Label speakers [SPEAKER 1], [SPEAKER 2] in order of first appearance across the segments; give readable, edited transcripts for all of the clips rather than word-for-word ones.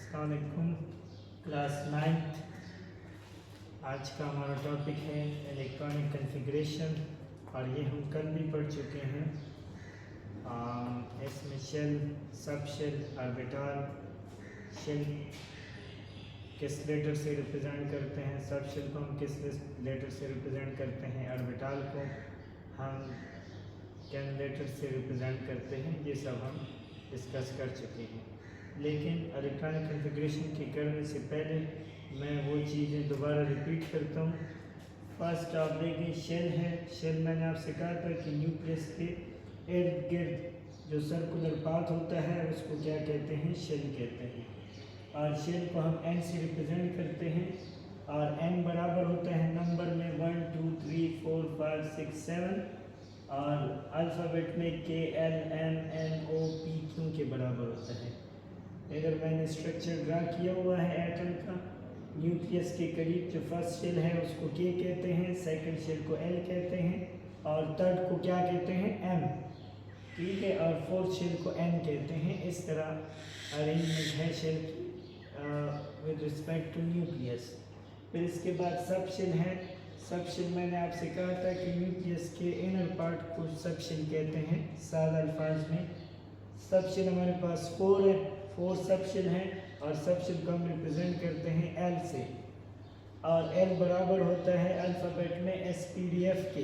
[SPEAKER 1] अस्सलाम वालेकुम। Class 9th आज का हमारा टॉपिक है इलेक्ट्रॉनिक कॉन्फ़िगरेशन और ये हम कल भी पढ़ चुके हैं। इसमें shell, subshell, orbital, shell किस लेटर से रिप्रेजेंट करते हैं, सब शेल को हम किस लेटर से रिप्रेजेंट करते हैं, ऑर्बिटल को हम किन लेटर से रिप्रेजेंट करते हैं, ये सब हम डिस्कस कर चुके हैं। लेकिन इलेक्ट्रॉनिक कॉन्फ़िगरेशन के करने से पहले मैं वो चीज़ें दोबारा रिपीट करता हूँ। फर्स्ट आप देखें शेल है। शेल मैंने आपसे कहा था कि न्यूक्लियस के इर्द गिर्द जो सर्कुलर पाथ होता है उसको क्या कहते हैं, शेल कहते हैं। और शेल को हम एन से रिप्रेजेंट करते हैं और एन बराबर होता है नंबर में 1 2 3 4 5 6 7 और अल्फ़ाबेट में K L M N O P Q के बराबर होता है। अगर मैंने स्ट्रक्चर ड्रा किया हुआ है एटम का, न्यूक्लियस के करीब जो फर्स्ट शेल है उसको के कहते हैं, सेकंड शेल को एल कहते हैं और थर्ड को क्या कहते हैं, एम, ठीक है, और फोर्थ शेल को एन कहते हैं। इस तरह अरेंजमेंट है शेल की विद रिस्पेक्ट टू न्यूक्लियस। फिर इसके बाद सब शेल है। सब शेल मैंने आपसे कहा था कि न्यूक्लियस के इनर पार्ट को सब शेल कहते हैं। सादा अल्फाज में सब शेल हमारे पास 4 है, 4 सब शेल हैं और सब शेल को हम रिप्रेजेंट करते हैं एल से और एल बराबर होता है अल्फ़ाबेट में एस पी डी एफ के।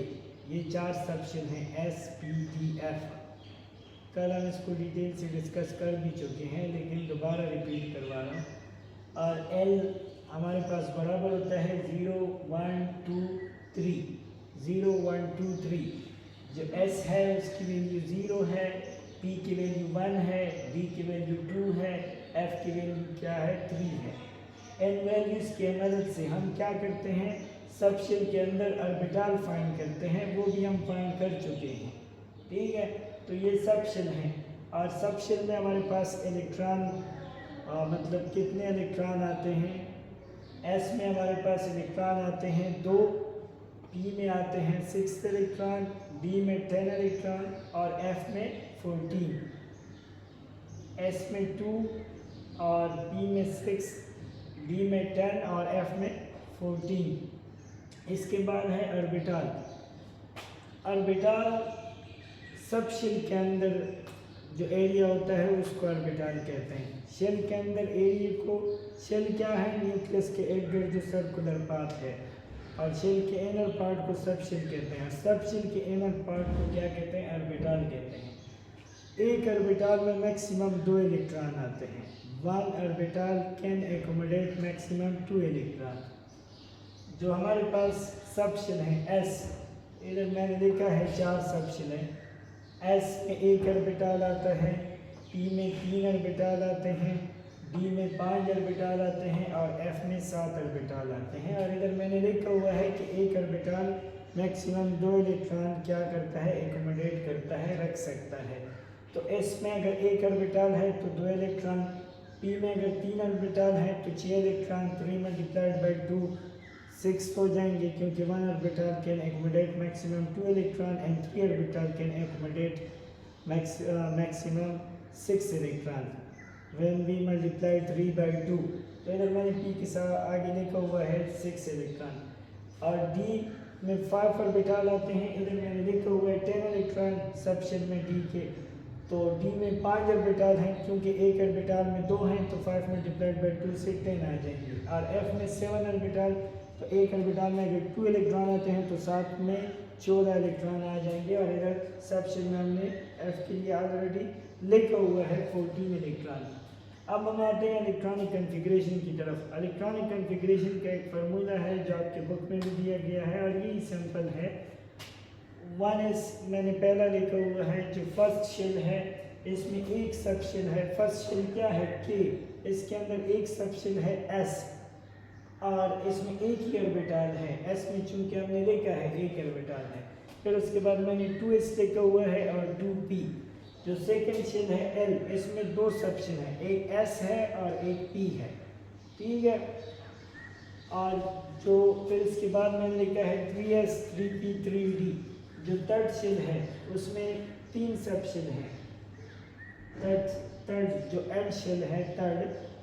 [SPEAKER 1] ये 4 सब शेल हैं, एस पी डी एफ। कल हम इसको डिटेल से डिस्कस कर भी चुके हैं लेकिन दोबारा रिपीट करवा रहा हूँ। और एल हमारे पास बराबर होता है 0 1 2 3, 0 1 2 3। जो एस है उसकी वैल्यू 0 है, पी की वैल्यू 1 है, डी की वैल्यू 2 है, एफ की वैल्यू क्या है, 3 है। इन वैल्यूज़ की मदद से हम क्या करते हैं, सब शेल के अंदर ऑर्बिटल फाइंड करते हैं, वो भी हम फाइंड कर चुके हैं, ठीक है। तो ये सब शेल हैं और सब शेल में हमारे पास इलेक्ट्रॉन मतलब कितने इलेक्ट्रॉन आते हैं। एस में हमारे पास इलेक्ट्रॉन आते हैं 2, पी में आते हैं 6 इलेक्ट्रॉन, डी में 10 इलेक्ट्रॉन और एफ में 14, एस में 2 और पी में 6, डी में 10 और एफ में 14। इसके बाद है ऑर्बिटल। ऑर्बिटल सब शेल के अंदर जो एरिया होता है उसको ऑर्बिटल कहते हैं। शेल के अंदर एरिया को, शेल क्या है, न्यूक्लियस के इर्द गिर्द जो सर्कुलर पाथ है, और शेल के इनर पार्ट को सब शेल कहते हैं। सब शेल के इनर पार्ट को क्या कहते हैं, ऑर्बिटल कहते हैं। एक ऑर्बिटल में मैक्सिमम 2 इलेक्ट्रॉन आते हैं। 1 orbital can accommodate maximum 2 electron. जो हमारे पास सब शेल हैं एस, इधर मैंने लिखा है 4 सब शेल हैं। एस में 1 ऑर्बिटल आता है, पी में 3 ऑर्बिटल आते हैं, डी में 5 ऑर्बिटल आते हैं और एफ में 7 ऑर्बिटल आते हैं। और इधर मैंने लिखा हुआ है कि एक ऑर्बिटल मैक्सिमम 2 इलेक्ट्रॉन क्या करता है, एकोमोडेट करता है, रख सकता है। तो एस में अगर 1 ऑर्बिटल है तो 2 इलेक्ट्रॉन, पी में अगर 3 ऑर्बिटल है तो 6 इलेक्ट्रॉन, 3 मल्टीप्लाइड बाई 2 6 हो जाएंगे क्योंकि 1 orbital can accommodate maximum 2 electron and 3 orbital can accommodate maximum 6 electron when we multiply 3 by 2। तो इधर मैंने पी के साथ आगे लिखा हुआ है 6 इलेक्ट्रॉन और डी में 5 ऑर्बिटल आते हैं। इधर मैंने लिखा हुआ है 10 इलेक्ट्रॉन सब शेल में डी के। तो डी में 5 ऑर्बिटल हैं, क्योंकि एक ऑर्बिटल में 2 हैं तो 5 मल्टीप्लाइड बाई 2 से 10 आ जाएंगे। और एफ में 7 ऑर्बिटल, तो एक ऑर्बिटल में अगर 2 इलेक्ट्रॉन आते हैं तो 7 में 14 इलेक्ट्रॉन आ जाएंगे। और इधर सब शेल में हमने एफ के लिए ऑलरेडी लिखा हुआ है 14 इलेक्ट्रॉन। अब हम आते हैं इलेक्ट्रॉनिक कॉन्फ़िगरेशन की तरफ। इलेक्ट्रॉनिक कॉन्फ़िगरेशन का एक फार्मूला है जो आपके बुक में भी दिया गया है और यही सिंपल है। 1s मैंने पहला लिखा हुआ है। जो फर्स्ट शेल है इसमें एक सब शेल है। फर्स्ट शेल क्या है, के, इसके अंदर एक सब शेल है एस और इसमें एक ही ऑर्बिटल है। एस में चूंकि हमने लिखा है एक ऑर्बिटल है। फिर उसके बाद मैंने 2s लिखा हुआ है और 2p। जो सेकंड शेल है एल, इसमें 2 सब शेल हैं, एक एस है और एक पी है, ठीक है। और जो फिर इसके बाद मैंने लिखा है 3s 3p 3d। जो थर्ड शेल है उसमें 3 सब शेल हैं। थर्ड जो एड शेल है थर्ड,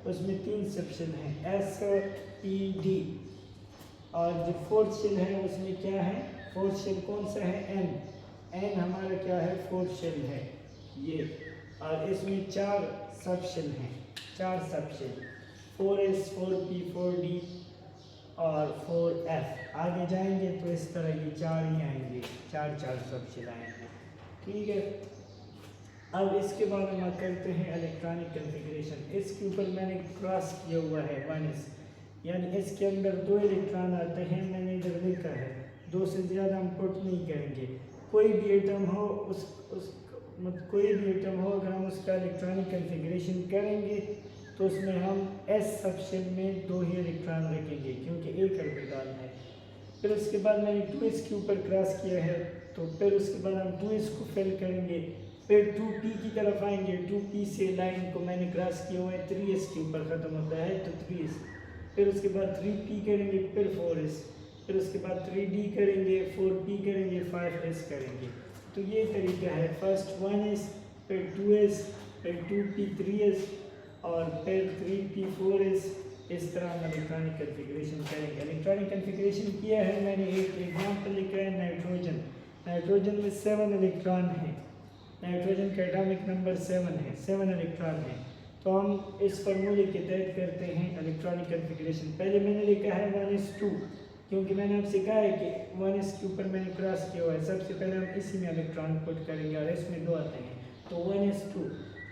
[SPEAKER 1] उसमें 3 सब शेल हैं S P D, और जो फोर्थ शेल है उसमें क्या है, फोर्थ शेल कौन सा है N हमारा क्या है फोर्थ शेल है ये, और इसमें 4 सब शेल हैं, 4 सब शेल 4S 4P 4D और 4F। आगे जाएंगे तो इस तरह ये 4 ही आएंगे, 4 सब शेल आएंगे, ठीक है। अब इसके बाद हम करते हैं इलेक्ट्रॉनिक कॉन्फ़िगरेशन। इसके ऊपर मैंने क्रॉस किया हुआ है 1s, यानी इसके अंदर 2 इलेक्ट्रॉन आते हैं, मैंने इधर लिखा है 2 से ज़्यादा हम पुट नहीं करेंगे। कोई भी एटम हो कोई भी एटम हो, अगर हम उसका इलेक्ट्रॉनिक कॉन्फ़िगरेशन करेंगे तो उसमें हम S सब शेल में 2 ही इलेक्ट्रॉन रखेंगे क्योंकि एक ऑर्बिटल है। फिर उसके बाद मैंने 2s के ऊपर क्रॉस किया है, तो फिर उसके बाद हम 2s को फिल करेंगे, फिर 2p की तरफ आएंगे, 2p से लाइन को मैंने क्रॉस किया हुआ है 3s के ऊपर ख़त्म होता है तो 3s, फिर उसके बाद 3p करेंगे, फिर 4s, फिर उसके बाद 3d करेंगे, 4p करेंगे, 5s करेंगे। तो ये तरीका है, फर्स्ट 1s, फिर 2s, फिर 2p 3s और फिर 3p 4s। इस तरह हम इलेक्ट्रॉनिक कॉन्फ़िगरेशन करेंगे। इलेक्ट्रॉनिक कॉन्फ़िगरेशन किया है मैंने, एक एग्जांपल लिखा है नाइट्रोजन में 7 इलेक्ट्रॉन हैं, नाइट्रोजन का एटॉमिक नंबर 7 है, 7 इलेक्ट्रॉन हैं। तो हम इस फार्मूले के तहत करते हैं इलेक्ट्रॉनिक कॉन्फ़िगरेशन। पहले मैंने लिखा है 1s2, क्योंकि मैंने आपसे कहा है कि 1s के ऊपर मैंने क्रॉस किया हुआ है, सबसे पहले हम इसी में इलेक्ट्रॉन पुट करेंगे और इसमें 2 आते हैं तो 1s2।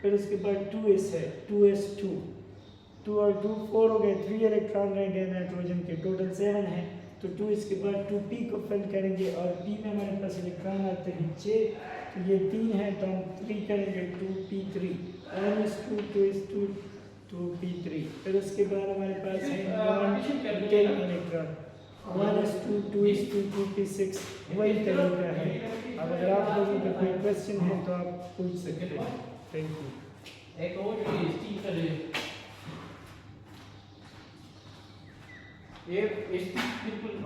[SPEAKER 1] फिर उसके बाद 2s है, 2s2, 2 और 2 4 हो गए, 3 इलेक्ट्रॉन रह गए नाइट्रोजन के, टोटल 7 है। तो 2 इसके बाद 2p को फिल करेंगे और p में हमारे पास इलेक्ट्रॉन आते हैं 6, तो ये 3 है तो हम 3 करेंगे, 2p3, 1s2 2s2 2p3। फिर उसके बाद हमारे पास है 10 इलेक्ट्रॉन, 1s2 2s2 2p6, वही तरीका है। अब अगर आप लोगों का कोई क्वेश्चन है तो आप पूछ सकते हैं। Thank you.
[SPEAKER 2] एक और चीज ये इस बिल्कुल